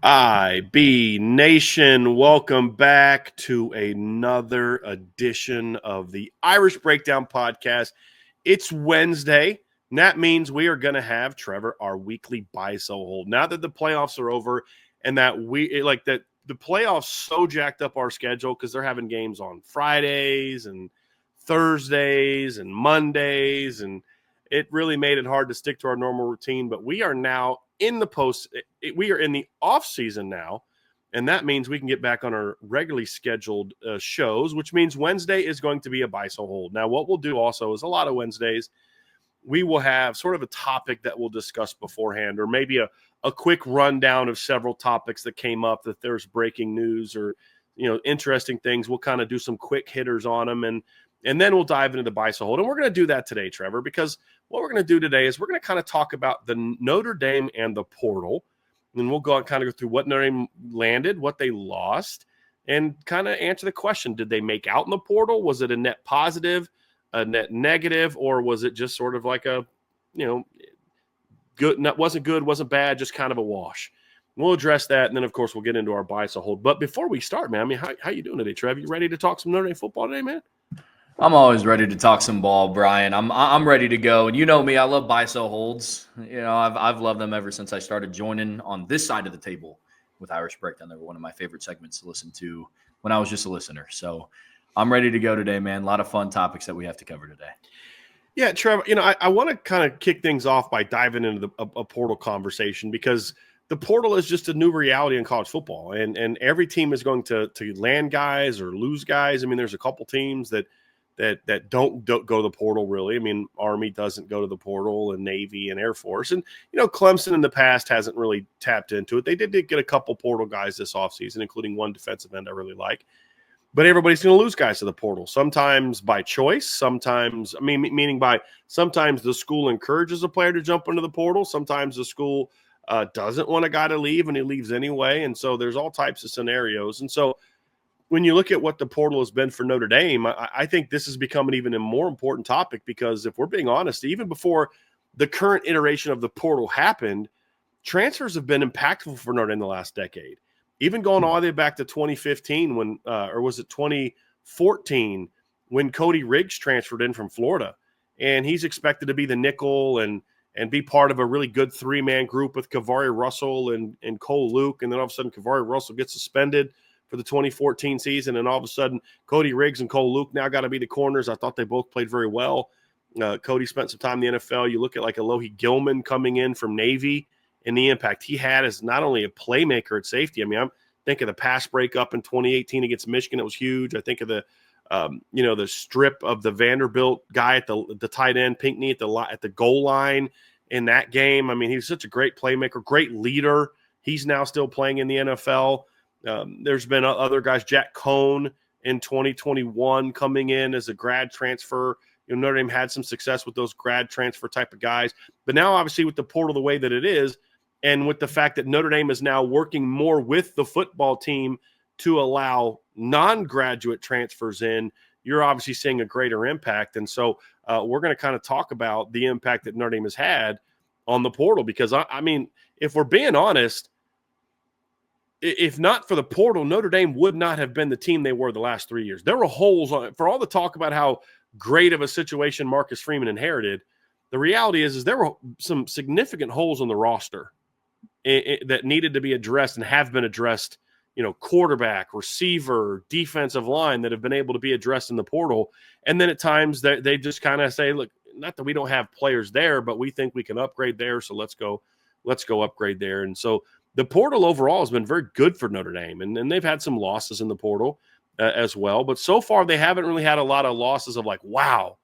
IB Nation, welcome back to another edition of the Irish Breakdown Podcast. It's Wednesday, and that means we are going to have Trevor our weekly buy sell hold. Now that the playoffs are over, and that the playoffs so jacked up our schedule because they're having games on Fridays and Thursdays and Mondays, and it really made it hard to stick to our normal routine. But we are now in the we are in the off season now, and that means we can get back on our regularly scheduled shows, which means Wednesday is going to be a buy sell hold. Now, what we'll do also is a lot of Wednesdays we will have sort of a topic that we'll discuss beforehand, or maybe a quick rundown of several topics that came up, that there's breaking news or interesting things. We'll kind of do some quick hitters on them, and then we'll dive into the buy sell hold. And we're going to do that today, Trevor, because what we're going to do today is we're going to kind of talk about the Notre Dame and the portal. And we'll go and kind of go through what Notre Dame landed, what they lost, and kind of answer the question, did they make out in the portal? Was it a net positive, a net negative, or was it just sort of like a, good, wasn't bad, just kind of a wash? We'll address that, and then, of course, we'll get into our buy sell hold. But before we start, man, I mean, how you doing today, Trev? You ready to talk some Notre Dame football today, man? I'm always ready to talk some ball, Brian. I'm ready to go. And you know me, I love buy sell holds. I've loved them ever since I started joining on this side of the table with Irish Breakdown. They were one of my favorite segments to listen to when I was just a listener. So I'm ready to go today, man. A lot of fun topics that we have to cover today. Yeah, Trevor, I want to kind of kick things off by diving into a portal conversation, because the portal is just a new reality in college football, and every team is going to land guys or lose guys. I mean, there's a couple teams that don't go to the portal, really. I mean, Army doesn't go to the portal, and Navy and Air Force. And, Clemson in the past hasn't really tapped into it. They did get a couple portal guys this offseason, including one defensive end I really like. But everybody's going to lose guys to the portal, sometimes by choice, sometimes the school encourages a player to jump into the portal. Sometimes the school doesn't want a guy to leave, and he leaves anyway. And so there's all types of scenarios. And so when you look at what the portal has been for Notre Dame, I think this has become an even more important topic, because if we're being honest, even before the current iteration of the portal happened, transfers have been impactful for Notre Dame the last decade. Even going all the way back to 2015 or was it 2014, when Cody Riggs transferred in from Florida, and he's expected to be the nickel and be part of a really good three-man group with Kavari Russell and Cole Luke. And then all of a sudden Kavari Russell gets suspended for the 2014 season, and all of a sudden Cody Riggs and Cole Luke now got to be the corners. I thought they both played very well. Cody spent some time in the NFL. You look at like Alohi Gilman coming in from Navy, and the impact he had as not only a playmaker at safety. I mean, I'm thinking of the pass breakup in 2018 against Michigan. It was huge. I think of the strip of the Vanderbilt guy at the tight end, Pinckney at the goal line in that game. I mean, he was such a great playmaker, great leader. He's now still playing in the NFL. There's been other guys, Jack Cohn in 2021 coming in as a grad transfer. Notre Dame had some success with those grad transfer type of guys. But now, obviously, with the portal the way that it is, and with the fact that Notre Dame is now working more with the football team to allow non-graduate transfers in, you're obviously seeing a greater impact. And so we're going to kind of talk about the impact that Notre Dame has had on the portal, because, I mean, if we're being honest, if not for the portal, Notre Dame would not have been the team they were the last 3 years. There were holes on it. For all the talk about how great of a situation Marcus Freeman inherited, the reality is there were some significant holes on the roster that needed to be addressed and have been addressed, quarterback, receiver, defensive line, that have been able to be addressed in the portal. And then at times they just kind of say, look, not that we don't have players there, but we think we can upgrade there, so let's go upgrade there. And so the portal overall has been very good for Notre Dame, and they've had some losses in the portal as well. But so far, they haven't really had a lot of losses of like, wow,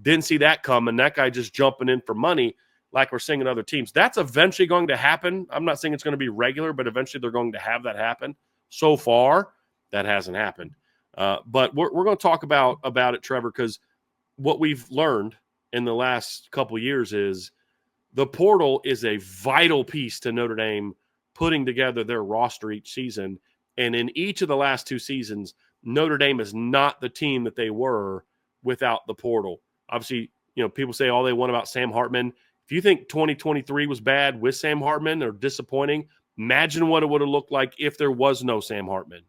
didn't see that coming. That guy just jumping in for money like we're seeing in other teams. That's eventually going to happen. I'm not saying it's going to be regular, but eventually they're going to have that happen. So far, that hasn't happened. But we're going to talk about it, Trevor, because what we've learned in the last couple of years is the portal is a vital piece to Notre Dame putting together their roster each season. And in each of the last two seasons, Notre Dame is not the team that they were without the portal. Obviously, people say all they want about Sam Hartman. If you think 2023 was bad with Sam Hartman or disappointing, Imagine what it would have looked like if there was no Sam Hartman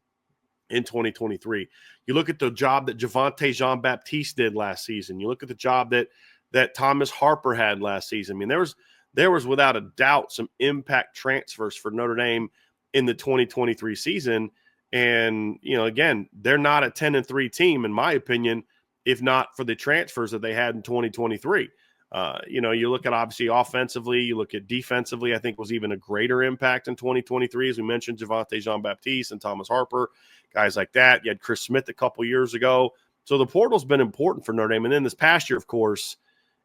in 2023. You look at the job that Javonte Jean-Baptiste did last season. You look at the job that Thomas Harper had last season. I mean, there was without a doubt some impact transfers for Notre Dame in the 2023 season. And, again, they're not a 10-3 team, in my opinion, if not for the transfers that they had in 2023. You look at obviously offensively, you look at defensively, I think was even a greater impact in 2023. As we mentioned, Javonte Jean-Baptiste and Thomas Harper, guys like that. You had Chris Smith a couple years ago. So the portal's been important for Notre Dame. And then this past year, of course,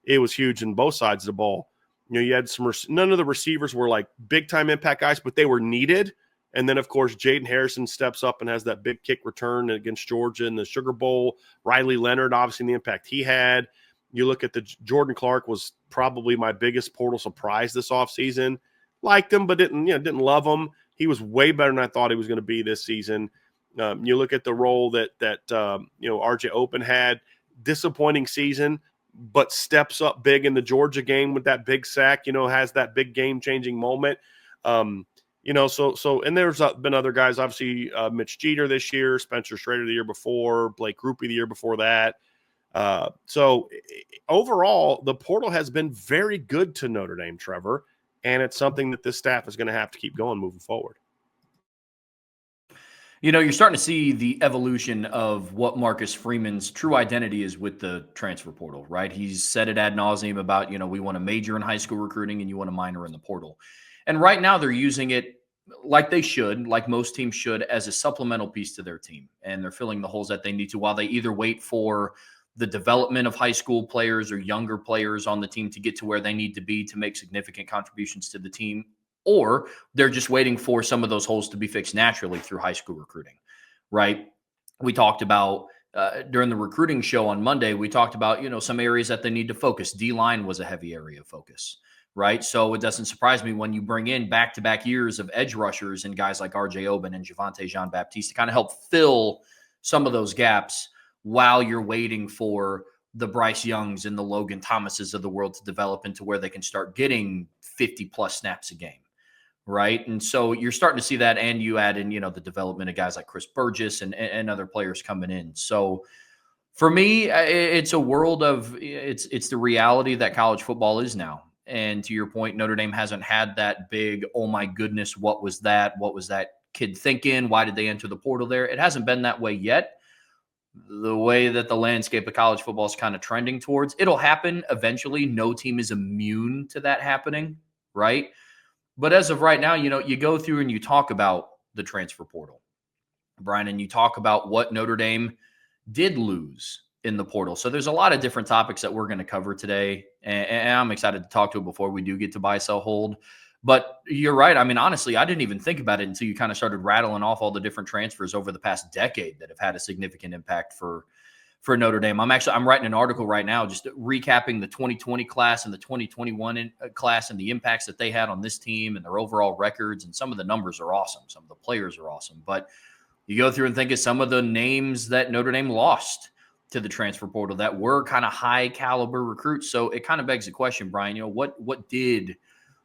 it was huge on both sides of the ball. You had none of the receivers were like big time impact guys, but they were needed. And then, of course, Jaden Harrison steps up and has that big kick return against Georgia in the Sugar Bowl. Riley Leonard, obviously, the impact he had. You look at Jordan Clark was probably my biggest portal surprise this offseason. Liked him, but didn't love him. He was way better than I thought he was going to be this season. You look at the role that RJ Open had. Disappointing season, but steps up big in the Georgia game with that big sack. Has that big game-changing moment. And there's been other guys, obviously Mitch Jeter this year, Spencer Schrader the year before, Blake Grupe the year before that. So overall, the portal has been very good to Notre Dame, Trevor, and it's something that this staff is going to have to keep going moving forward. You're starting to see the evolution of what Marcus Freeman's true identity is with the transfer portal, right? He's said it ad nauseum about, we want to major in high school recruiting and you want to minor in the portal. And right now they're using it like they should, like most teams should, as a supplemental piece to their team. And they're filling the holes that they need to while they either wait for the development of high school players or younger players on the team to get to where they need to be to make significant contributions to the team, or they're just waiting for some of those holes to be fixed naturally through high school recruiting, right? We talked about during the recruiting show on Monday, we talked about, some areas that they need to focus. D-line was a heavy area of focus, right? So it doesn't surprise me when you bring in back-to-back years of edge rushers and guys like RJ Oben and Javonte Jean-Baptiste to kind of help fill some of those gaps while you're waiting for the Bryce Youngs and the Logan Thomases of the world to develop into where they can start getting 50-plus snaps a game, right? And so you're starting to see that, and you add in, the development of guys like Chris Burgess and other players coming in. So for me, it's a world of it's the reality that college football is now. And to your point, Notre Dame hasn't had that big, oh my goodness, what was that? What was that kid thinking? Why did they enter the portal there? It hasn't been that way yet. The way that the landscape of college football is kind of trending towards, it'll happen eventually. No team is immune to that happening, right? But as of right now, you go through and you talk about the transfer portal, Bryan, and you talk about what Notre Dame did lose in the portal. So there's a lot of different topics that we're going to cover today, and I'm excited to talk to it before we do get to buy, sell, hold. But you're right. I mean, honestly, I didn't even think about it until you kind of started rattling off all the different transfers over the past decade that have had a significant impact for Notre Dame. I'm writing an article right now just recapping the 2020 class and the 2021 class and the impacts that they had on this team and their overall records. And some of the numbers are awesome. Some of the players are awesome. But you go through and think of some of the names that Notre Dame lost to the transfer portal that were kind of high caliber recruits. So it kind of begs the question, Bryan, what did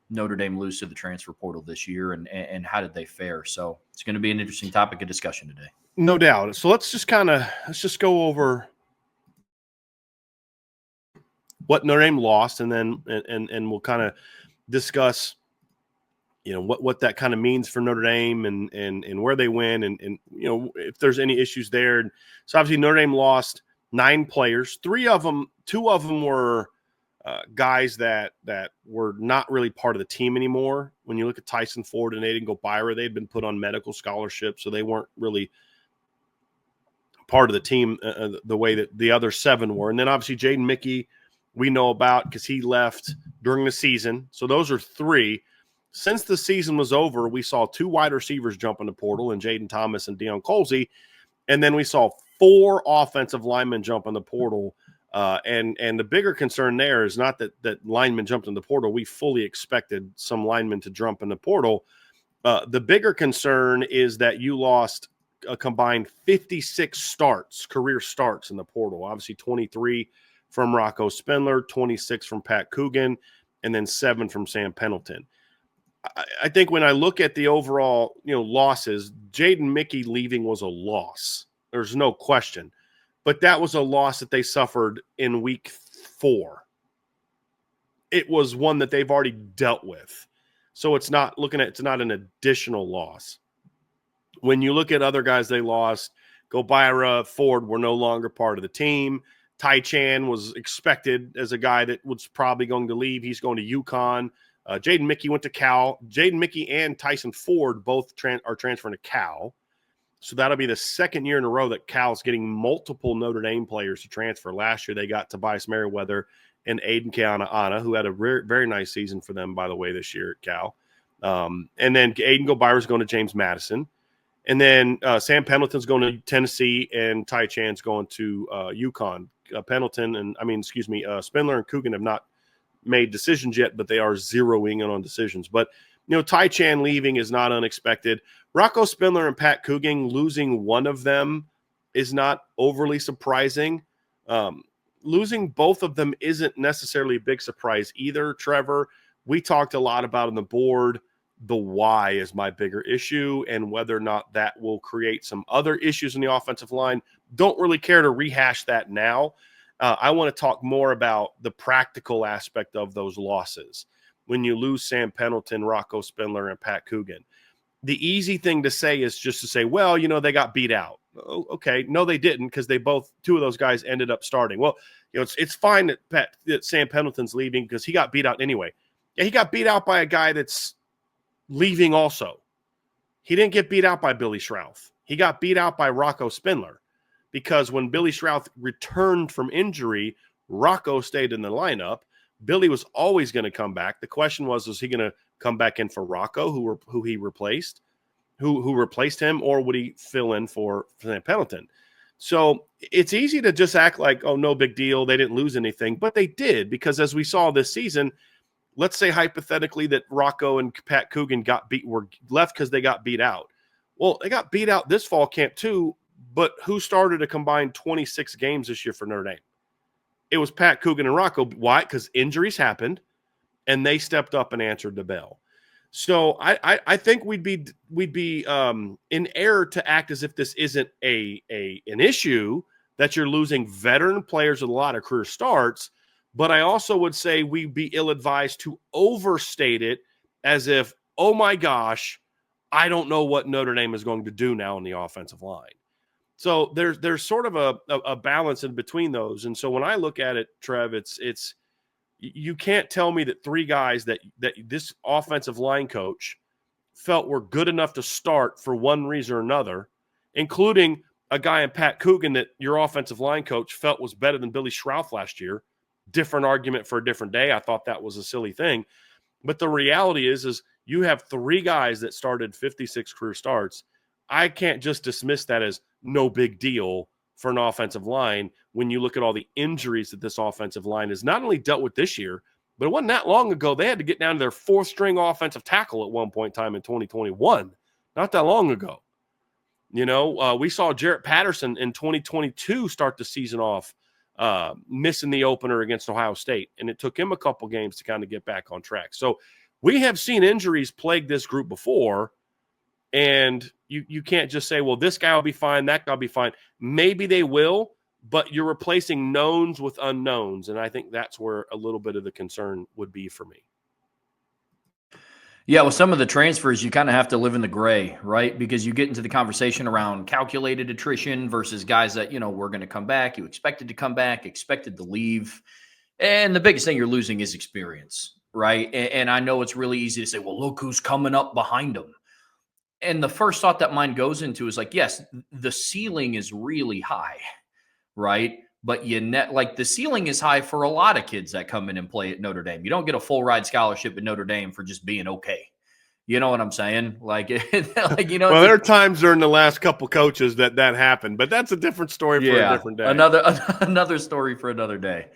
Notre Dame lose to the transfer portal this year, and how did they fare? So it's going to be an interesting topic of discussion today. No doubt. So let's just go over what Notre Dame lost, and then and we'll kind of discuss, what that kind of means for Notre Dame and where they win, and if there's any issues there. So obviously Notre Dame lost 9 players. 2 of them were guys that were not really part of the team anymore. When you look at Tyson Ford and Aiden Gobira, they'd been put on medical scholarship, so they weren't really part of the team the way that the other 7 were. And then obviously Jaden Mickey, we know about because he left during the season. So those are 3. Since the season was over, we saw 2 wide receivers jump in the portal, and Jaden Thomas and Deion Colsey. And then we saw 4 offensive linemen jump in the portal. And the bigger concern there is not that linemen jumped in the portal. We fully expected some linemen to jump in the portal. The bigger concern is that you lost a combined 56 career starts in the portal. Obviously 23 from Rocco Spindler, 26 from Pat Coogan, and then 7 from Sam Pendleton. I think when I look at the overall, losses, Jaden Mickey leaving was a loss. There's no question. But that was a loss that they suffered in week 4. It was one that they've already dealt with. So it's not an additional loss. When you look at other guys they lost, Gobira, Ford were no longer part of the team. Ty Chan was expected as a guy that was probably going to leave. He's going to UConn. Jaden Mickey went to Cal. Jaden Mickey and Tyson Ford both are transferring to Cal. So that'll be the second year in a row that Cal's getting multiple Notre Dame players to transfer. Last year they got Tobias Merriweather and Aiden Keana, who had a very, very nice season for them, by the way, this year at Cal. And then Aiden Gobira is going to James Madison. And then Sam Pendleton's going to Tennessee, and Ty Chan's going to UConn. Spindler and Coogan have not made decisions yet, but they are zeroing in on decisions. But, Ty Chan leaving is not unexpected. Rocco Spindler and Pat Coogan, losing one of them is not overly surprising. Losing both of them isn't necessarily a big surprise either, Trevor. We talked a lot about on the board. The why is my bigger issue, and whether or not that will create some other issues in the offensive line. Don't really care to rehash that now. I want to talk more about the practical aspect of those losses. When you lose Sam Pendleton, Rocco Spindler, and Pat Coogan, the easy thing to say is just to say, well, they got beat out. Oh, okay. No, they didn't, because two of those guys ended up starting. Well, it's fine that Sam Pendleton's leaving because he got beat out anyway. Yeah, he got beat out by a guy that's leaving also. He didn't get beat out by Billy Schrouth. He got beat out by Rocco Spindler, because when Billy Schrouth returned from injury, Rocco stayed in the lineup. Billy was always going to come back. The question was he going to come back in for Rocco, who he replaced, who replaced him, or would he fill in for Sam Pendleton? So it's easy to just act like, oh, no big deal, they didn't lose anything, but they did, because as we saw this season, let's say hypothetically that Rocco and Pat Coogan were left because they got beat out. Well, they got beat out this fall camp too, but who started a combined 26 games this year for Notre Dame? It was Pat Coogan and Rocco. Why? Because injuries happened, and they stepped up and answered the bell. So I think we'd be in error to act as if this isn't an issue, that you're losing veteran players with a lot of career starts. But I also would say we'd be ill-advised to overstate it as if, oh my gosh, I don't know what Notre Dame is going to do now on the offensive line. So there's sort of a balance in between those. And so when I look at it, Trev, it's you can't tell me that 3 guys that this offensive line coach felt were good enough to start for one reason or another, including a guy in Pat Coogan that your offensive line coach felt was better than Billy Schrouth last year. Different argument for a different day. I thought that was a silly thing. But the reality is you have 3 guys that started 56 career starts. I can't just dismiss that as no big deal for an offensive line when you look at all the injuries that this offensive line has not only dealt with this year, but it wasn't that long ago. They had to get down to their 4th string offensive tackle at one point in time in 2021. Not that long ago. We saw Jarrett Patterson in 2022 start the season off missing the opener against Ohio State, and it took him a couple games to kind of get back on track. So we have seen injuries plague this group before, and you can't just say, well, this guy will be fine, that guy will be fine. Maybe they will, but you're replacing knowns with unknowns, and I think that's where a little bit of the concern would be for me. Yeah, with some of the transfers, you kind of have to live in the gray, right? Because you get into the conversation around calculated attrition versus guys that, were going to come back, you expected to come back, expected to leave. And the biggest thing you're losing is experience, right? And I know it's really easy to say, well, look who's coming up behind them. And the first thought that mind goes into is like, yes, the ceiling is really high, right? But the ceiling is high for a lot of kids that come in and play at Notre Dame. You don't get a full ride scholarship at Notre Dame for just being okay. You know what I'm saying? Well, there are times during the last couple coaches that happened, but that's a different story for a different day. Another story for another day.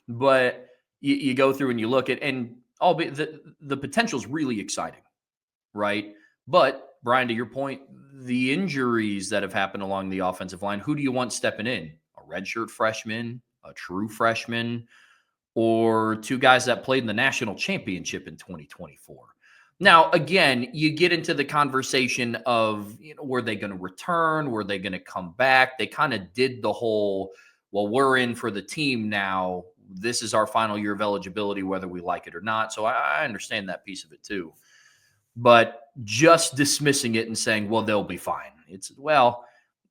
But you go through and you look at, and albeit the potential is really exciting, right? But Brian, to your point, the injuries that have happened along the offensive line, who do you want stepping in? A redshirt freshman, a true freshman, or 2 guys that played in the national championship in 2024? Now, again, you get into the conversation of, were they going to return? Were they going to come back? They kind of did the whole, well, we're in for the team now. This is our final year of eligibility, whether we like it or not. So I understand that piece of it too. But just dismissing it and saying, well, they'll be fine. Well,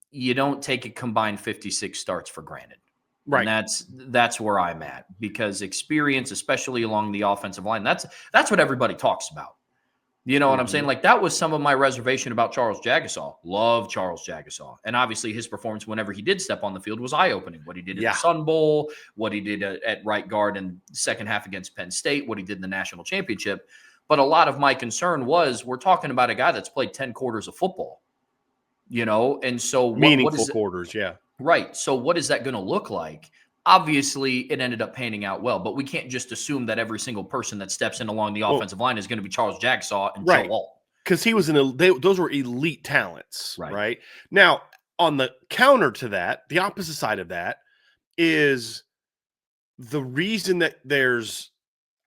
you don't take a combined 56 starts for granted. Right. And that's where I'm at, because experience, especially along the offensive line, that's what everybody talks about. You know what I'm saying? Like, that was some of my reservation about Charles Jagasaw. Love Charles Jagasaw. And obviously his performance whenever he did step on the field was eye-opening. What he did at the Sun Bowl, what he did at right guard in the second half against Penn State, what he did in the national championship. But a lot of my concern was, we're talking about a guy that's played 10 quarters of football, and so meaningful quarters. Yeah. Right. So what is that going to look like? Obviously, it ended up panning out well, but we can't just assume that every single person that steps in along the offensive line is going to be Charles Jagsaw and Joe Alt. Because he was those were elite talents, right? Now, on the counter to that, the opposite side of that is the reason that there's,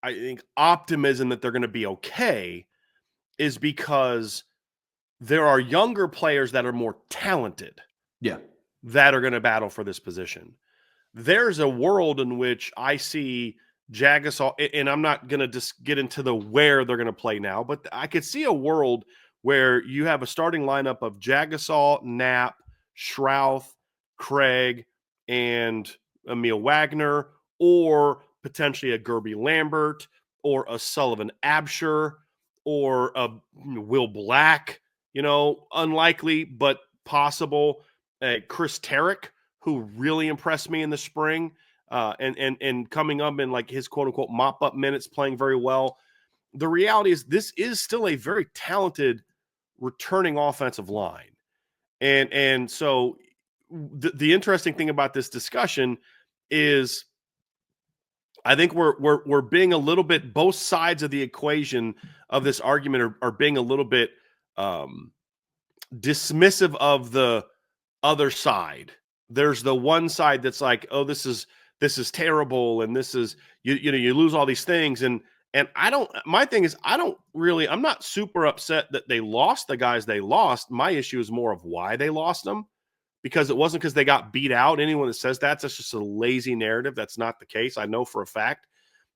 I think, optimism that they're going to be okay is because there are younger players that are more talented. Yeah. That are going to battle for this position. There's a world in which I see Jagasaw, and I'm not going to just get into the where they're going to play now, but I could see a world where you have a starting lineup of Jagasaw, Knapp, Schrouth, Craig, and Emil Wagner, or potentially a Gerby Lambert, or a Sullivan Absher, or a Will Black, unlikely, but possible. Chris Tarek, who really impressed me in the spring, and coming up in like his quote unquote mop up minutes, playing very well. The reality is this is still a very talented returning offensive line, and so the interesting thing about this discussion is, I think we're being a little bit, both sides of the equation of this argument are being a little bit dismissive of the other side. There's the one side that's like, oh, this is terrible, and this is you lose all these things, and my thing is, I'm not super upset that they lost the guys they lost. My issue is more of why they lost them, because it wasn't because they got beat out. Anyone that says that's just a lazy narrative. That's not the case. I know for a fact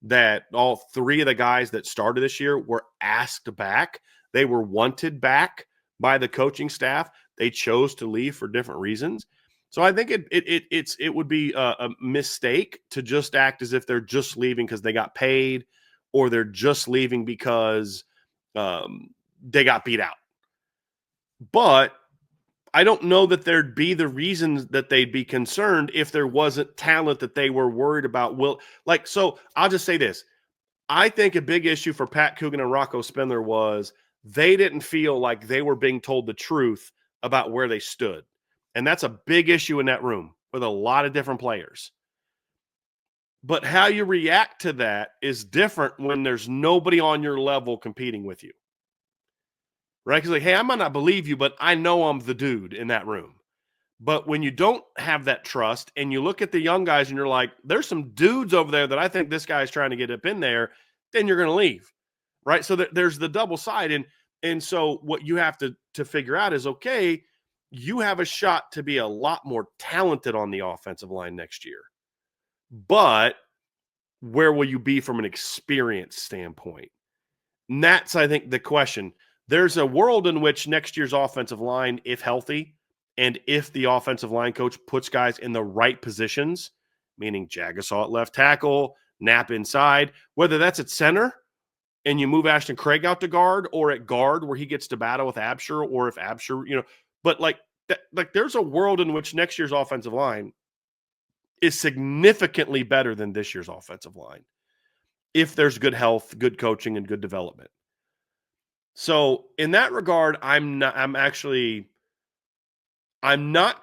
that all three of the guys that started this year were asked back. They were wanted back by the coaching staff. They chose to leave for different reasons. So I think it would be a mistake to just act as if they're just leaving because they got paid, or they're just leaving because they got beat out. But I don't know that there'd be the reasons that they'd be concerned if there wasn't talent that they were worried about. So I'll just say this. I think a big issue for Pat Coogan and Rocco Spindler was they didn't feel like they were being told the truth about where they stood. And that's a big issue in that room with a lot of different players. But how you react to that is different when there's nobody on your level competing with you. Right? Because hey, I might not believe you, but I know I'm the dude in that room. But when you don't have that trust and you look at the young guys and you're like, there's some dudes over there that I think this guy's trying to get up in there, then you're going to leave. Right? So there's the double side. And so what you have to figure out is, okay, you have a shot to be a lot more talented on the offensive line next year. But where will you be from an experience standpoint? And that's, I think, the question. There's a world in which next year's offensive line, if healthy, and if the offensive line coach puts guys in the right positions, meaning Jagasaw at left tackle, Knapp inside, whether that's at center and you move Ashton Craig out to guard, or at guard where he gets to battle with Absher, or if Absher, but like there's a world in which next year's offensive line is significantly better than this year's offensive line if there's good health, good coaching, and good development. So in that regard, I'm not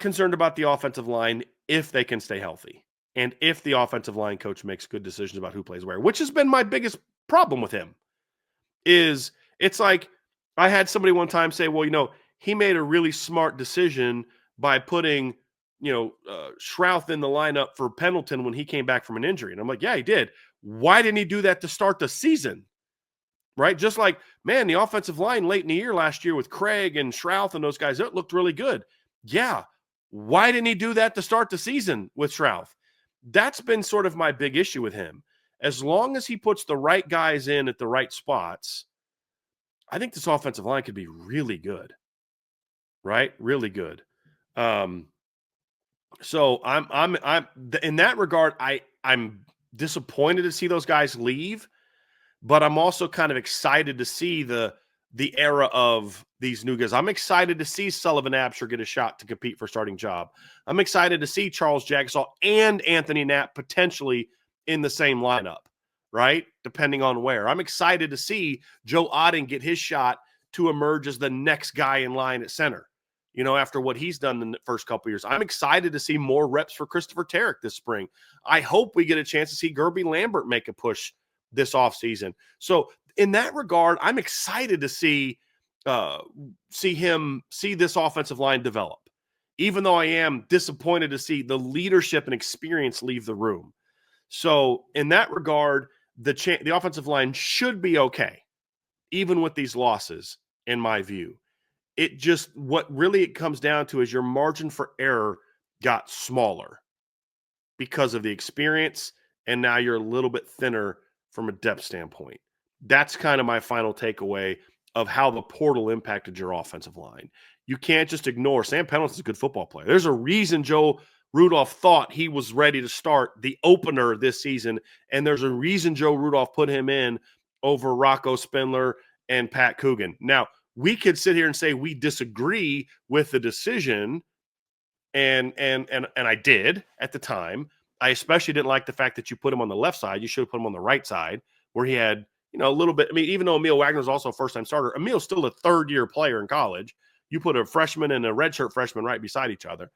concerned about the offensive line if they can stay healthy and if the offensive line coach makes good decisions about who plays where, which has been my biggest problem with him. Is it's like I had somebody one time say, well, he made a really smart decision by putting, Schrouth in the lineup for Pendleton when he came back from an injury. And I'm like, yeah, he did. Why didn't he do that to start the season? right? Just like, man, the offensive line late in the year last year with Craig and Shrouth and those guys, it looked really good. Yeah. Why didn't he do that to start the season with Shrouth? That's been sort of my big issue with him. As long as he puts the right guys in at the right spots, I think this offensive line could be really good, right? Really good. So I'm in that regard, I'm disappointed to see those guys leave, but I'm also kind of excited to see the era of these new guys. I'm excited to see Sullivan Absher get a shot to compete for starting job. I'm excited to see Charles Jagsaw and Anthony Knapp potentially in the same lineup, right? Depending on where. I'm excited to see Joe Otting get his shot to emerge as the next guy in line at center, after what he's done in the first couple of years. I'm excited to see more reps for Christopher Tarrick this spring. I hope we get a chance to see Gerby Lambert make a push this offseason. So in that regard, I'm excited to see this offensive line develop, even though I am disappointed to see the leadership and experience leave the room. So in that regard, the offensive line should be okay, even with these losses, in my view. What really it comes down to is your margin for error got smaller because of the experience, and now you're a little bit thinner from a depth standpoint. That's kind of my final takeaway of how the portal impacted your offensive line. You can't just ignore Sam Pendleton's a good football player. There's a reason Joe Rudolph thought he was ready to start the opener this season, and there's a reason Joe Rudolph put him in over Rocco Spindler and Pat Coogan. Now, we could sit here and say we disagree with the decision, and I did at the time. I especially didn't like the fact that you put him on the left side. You should have put him on the right side where he had, a little bit. I mean, even though Emil Wagner is also a first-time starter, Emil's still a third-year player in college. You put a freshman and a redshirt freshman right beside each other.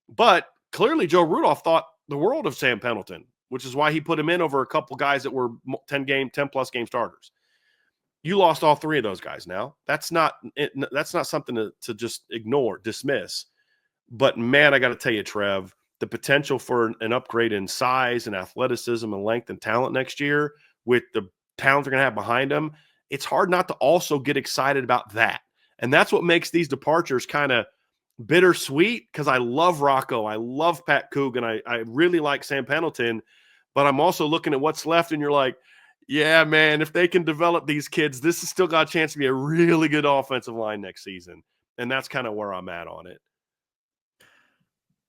But clearly Joe Rudolph thought the world of Sam Pendleton, which is why he put him in over a couple guys that were 10-plus game starters. You lost all three of those guys now. That's not something to just ignore, dismiss. But, man, I got to tell you, Trev, the potential for an upgrade in size and athleticism and length and talent next year with the talent they're going to have behind them, it's hard not to also get excited about that. And that's what makes these departures kind of bittersweet, because I love Rocco. I love Pat Coogan. I really like Sam Pendleton. But I'm also looking at what's left, and you're like, yeah, man, if they can develop these kids, this has still got a chance to be a really good offensive line next season. And that's kind of where I'm at on it.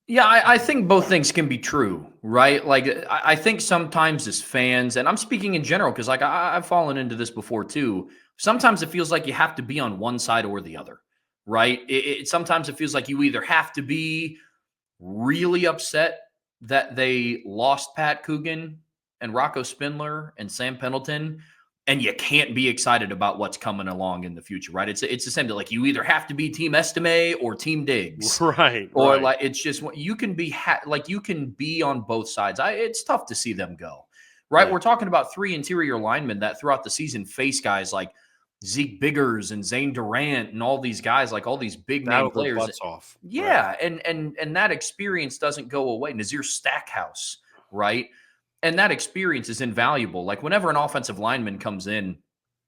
Yeah, I think both things can be true, right? Like, I think sometimes as fans, and I'm speaking in general because, like, I've fallen into this before too. Sometimes it feels like you have to be on one side or the other, right? Sometimes it feels like you either have to be really upset that they lost Pat Coogan and Rocco Spindler and Sam Pendleton, and you can't be excited about what's coming along in the future, right? It's the same thing. Like, you either have to be Team Estime or Team Diggs, right? Or like, it's just you can be you can be on both sides. It's tough to see them go, right? Yeah. We're talking about three interior linemen that throughout the season face guys like Zeke Biggers and Zane Durant and all these guys, like all these big name players. Butts off. Yeah, right. And that experience doesn't go away. Nazir Stackhouse, right? And that experience is invaluable. Like, whenever an offensive lineman comes in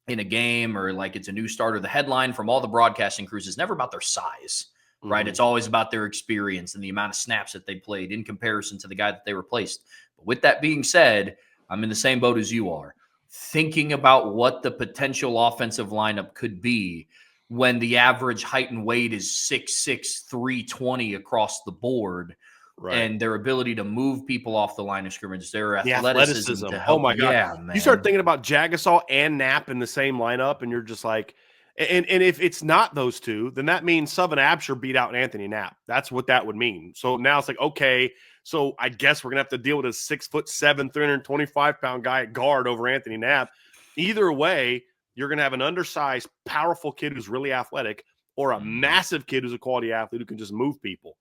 a game, or like it's a new starter, the headline from all the broadcasting crews is never about their size, right? Mm-hmm. It's always about their experience and the amount of snaps that they played in comparison to the guy that they replaced. But with that being said, I'm in the same boat as you are, thinking about what the potential offensive lineup could be when the average height and weight is 6'6", 320 across the board. Right. And their ability to move people off the line of scrimmage, their athleticism to help. Oh my God. Yeah, man. You start thinking about Jagasaw and Knapp in the same lineup, and you're just like, and if it's not those two, then that means Sullivan Absher beat out Anthony Knapp. That's what that would mean. So now it's like, okay, so I guess we're gonna have to deal with a 6'7", 325-pound guy at guard over Anthony Knapp. Either way, you're gonna have an undersized, powerful kid who's really athletic, or a massive kid who's a quality athlete who can just move people.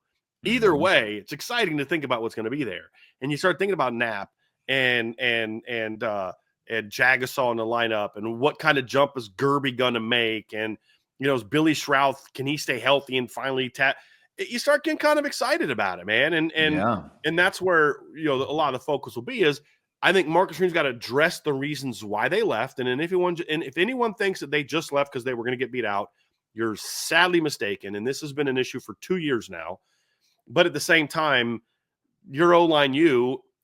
Either way, it's exciting to think about what's going to be there. And you start thinking about Knapp and Jagasaw in the lineup, and what kind of jump is Gerby going to make? And, is Billy Shrouth, can he stay healthy and finally you start getting kind of excited about it, man. And that's where, a lot of the focus will be is, I think Marcus Green's got to address the reasons why they left. And if anyone thinks that they just left because they were going to get beat out, you're sadly mistaken. And this has been an issue for 2 years now. But at the same time, your O-line,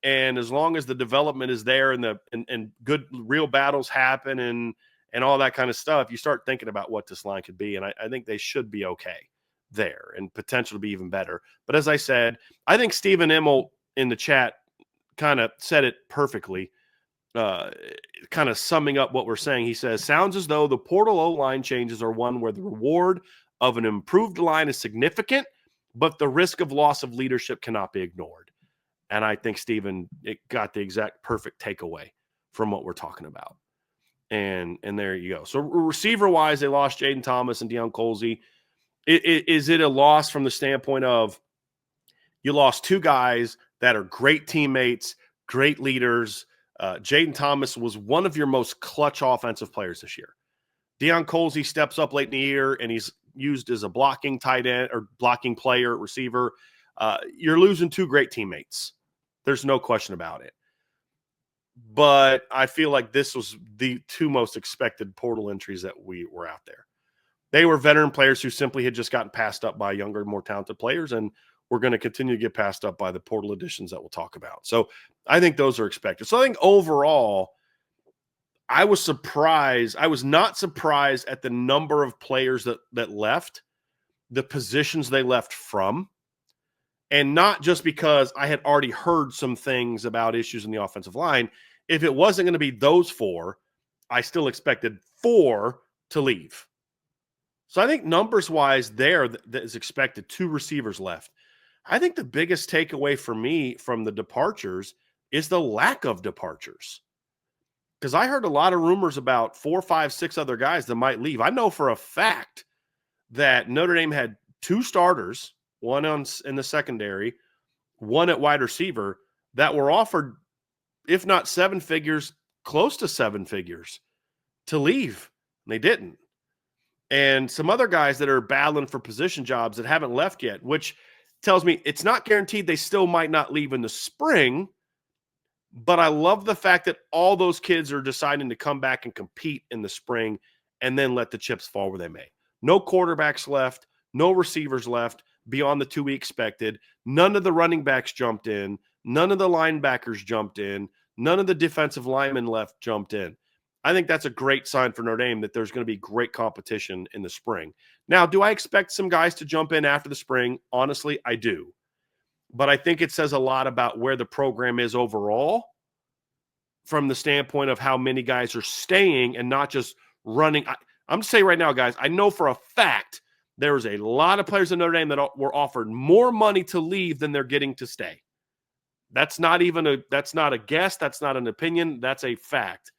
and as long as the development is there and good real battles happen and all that kind of stuff, you start thinking about what this line could be. And I think they should be okay there and potential to be even better. But as I said, I think Stephen Immel in the chat kind of said it perfectly, kind of summing up what we're saying. He says, sounds as though the portal O-line changes are one where the reward of an improved line is significant, but the risk of loss of leadership cannot be ignored. And I think Stephen got the exact perfect takeaway from what we're talking about. And there you go. So receiver-wise, they lost Jaden Thomas and Deion Colsey. Is it a loss from the standpoint of you lost two guys that are great teammates, great leaders? Jaden Thomas was one of your most clutch offensive players this year. Deion Colsey steps up late in the year, and he's used as a blocking tight end or blocking player, receiver. You're losing two great teammates. There's no question about it. But I feel like this was the two most expected portal entries that were out there. They were veteran players who simply had just gotten passed up by younger, more talented players, and we're going to continue to get passed up by the portal additions that we'll talk about. So I think those are expected. So I think overall, I was surprised. I was not surprised at the number of players that left, the positions they left from, and not just because I had already heard some things about issues in the offensive line. If it wasn't going to be those four, I still expected 4 to leave. So I think numbers-wise there, that is expected 2 receivers left. I think the biggest takeaway for me from the departures is the lack of departures. Because I heard a lot of rumors about 4, 5, 6 other guys that might leave. I know for a fact that Notre Dame had 2 starters, one in the secondary, one at wide receiver, that were offered, if not 7 figures, close to 7 figures to leave. And they didn't. And some other guys that are battling for position jobs that haven't left yet, which tells me it's not guaranteed they still might not leave in the spring. But I love the fact that all those kids are deciding to come back and compete in the spring and then let the chips fall where they may. No quarterbacks left, no receivers left beyond the 2 we expected. None of the running backs jumped in. None of the linebackers jumped in. None of the defensive linemen left jumped in. I think that's a great sign for Notre Dame that there's going to be great competition in the spring. Now, do I expect some guys to jump in after the spring? Honestly, I do. But I think it says a lot about where the program is overall from the standpoint of how many guys are staying and not just running. I'm saying right now, guys, I know for a fact there's a lot of players in Notre Dame that were offered more money to leave than they're getting to stay. That's not a guess. That's not an opinion. That's a fact.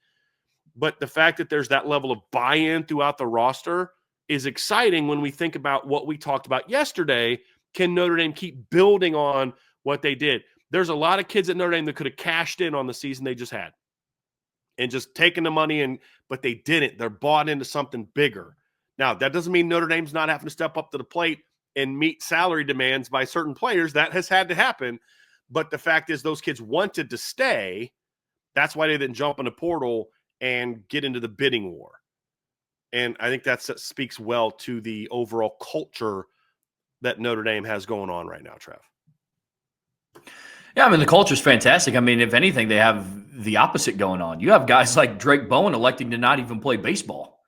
But the fact that there's that level of buy-in throughout the roster is exciting when we think about what we talked about yesterday. Can Notre Dame keep building on what they did? There's a lot of kids at Notre Dame that could have cashed in on the season they just had and just taken the money but they didn't. They're bought into something bigger. Now, that doesn't mean Notre Dame's not having to step up to the plate and meet salary demands by certain players. That has had to happen. But the fact is those kids wanted to stay. That's why they didn't jump in the portal and get into the bidding war. And I think that speaks well to the overall culture that Notre Dame has going on right now, Trev. Yeah, I mean, the culture's fantastic. I mean, if anything, they have the opposite going on. You have guys like Drake Bowen electing to not even play baseball.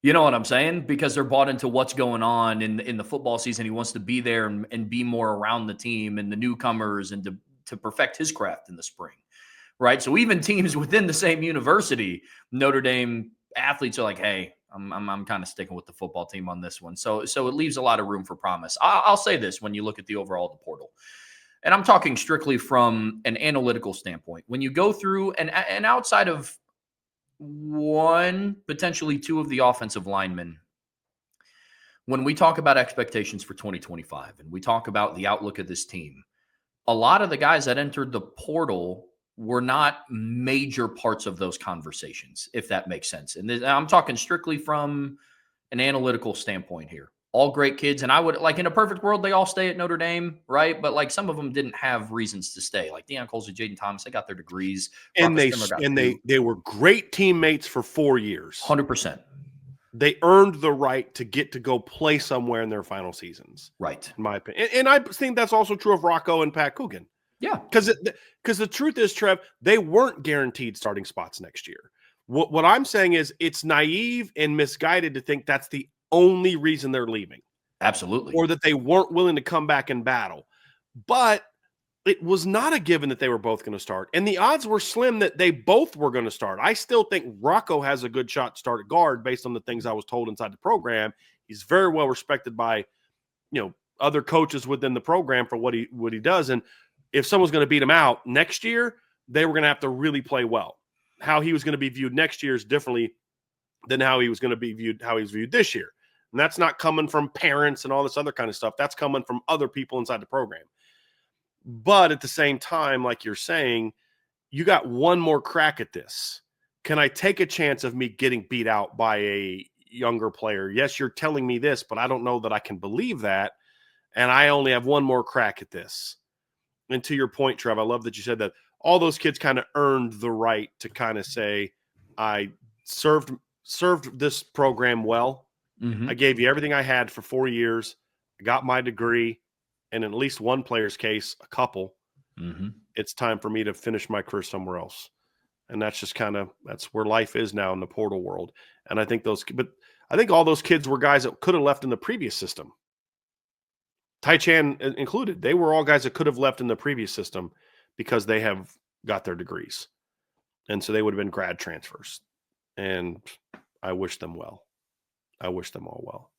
You know what I'm saying? Because they're bought into what's going on in the football season. He wants to be there and be more around the team and the newcomers and to perfect his craft in the spring. Right. So even teams within the same university, Notre Dame athletes are like, hey, I'm kind of sticking with the football team on this one. So it leaves a lot of room for promise. I'll say this when you look at the overall the portal, and I'm talking strictly from an analytical standpoint. When you go through and outside of 1, potentially 2 of the offensive linemen, when we talk about expectations for 2025 and we talk about the outlook of this team, a lot of the guys that entered the portal were not major parts of those conversations, if that makes sense. And I'm talking strictly from an analytical standpoint here. all great kids. And I would like in a perfect world, they all stay at Notre Dame, right? But like some of them didn't have reasons to stay. Like Deion Colsey, Jaden Thomas, they got their degrees. And Marcus Kimmer got two. they were great teammates for 4 years. 100%. They earned the right to get to go play somewhere in their final seasons. Right. In my opinion. And I think that's also true of Rocco and Pat Coogan. Yeah. Because the truth is, Trev, they weren't guaranteed starting spots next year. What I'm saying is it's naive and misguided to think that's the only reason they're leaving. Absolutely. Or that they weren't willing to come back and battle. But it was not a given that they were both going to start. And the odds were slim that they both were going to start. I still think Rocco has a good shot to start at guard based on the things I was told inside the program. He's very well respected by, other coaches within the program for what he does. And if someone's going to beat him out next year, they were going to have to really play well. How he was going to be viewed next year is differently than how he was viewed this year. And that's not coming from parents and all this other kind of stuff. That's coming from other people inside the program. But at the same time, like you're saying, you got one more crack at this. Can I take a chance of me getting beat out by a younger player? Yes, you're telling me this, but I don't know that I can believe that. And I only have one more crack at this. And to your point, Trev, I love that you said that all those kids kind of earned the right to kind of say, I served this program well. Mm-hmm. I gave you everything I had for 4 years. I got my degree. And in at least one player's case, a couple, It's time for me to finish my career somewhere else. And that's just that's where life is now in the portal world. And I think all those kids were guys that could have left in the previous system. Tai Chan included. They were all guys that could have left in the previous system because they have got their degrees. And so they would have been grad transfers. And I wish them well. I wish them all well.